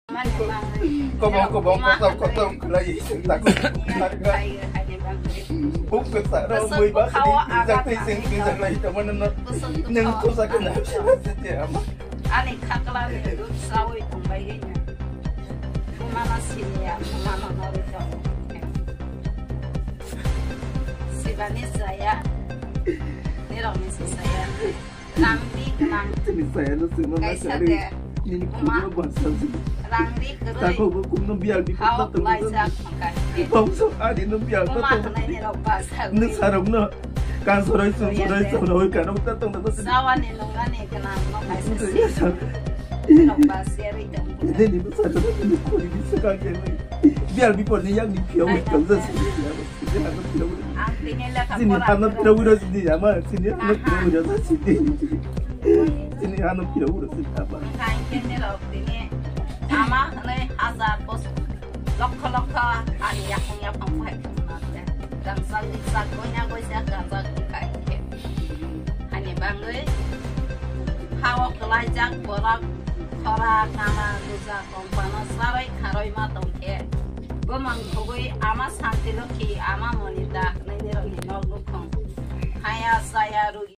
Kobong kotong lagi takut harga. Bukan tak ada mui bahasa di zakti sing lagi teman neng tu sakit nak setiap ama. Ani kakala itu sawi tambahnya. Mana sini ya, mana norito. Sibani saya, nirami saya. Rangdi kenang. Ini saya lu semua cari. Ini kuda bahasa sih. Rangdi kerja. Tako hukum nembiak di kota Kau belajar makan. Bangsa adi nembiak Rumah kota. kena ini bahasa. Ini sarung no. Kan sorai sorai kan aku tatong tatong. Sawan ini nungani kenang makan sih. Ini bahasa itu. Ini besar tu ini kulit bisa kaget. Biar bipor ni yang dipiau macam tu sini. Sini anak piau. Artinya lah Sini anak piau dah sini ama. Sini anak piau dah sini. Sini anak piau dah sini apa? Kain kene loh ini. Ama le hazar bos. Lokka ani yang baik nanti. Dan sagonya gue sih akan kain kene. Hani bangui. Hawa kelajak borak. Kora nama duza kompana sarai karoi matong ke. Gomang kogoi ama santi loki ama monita nini rogi nogukong. Kaya saya rugi.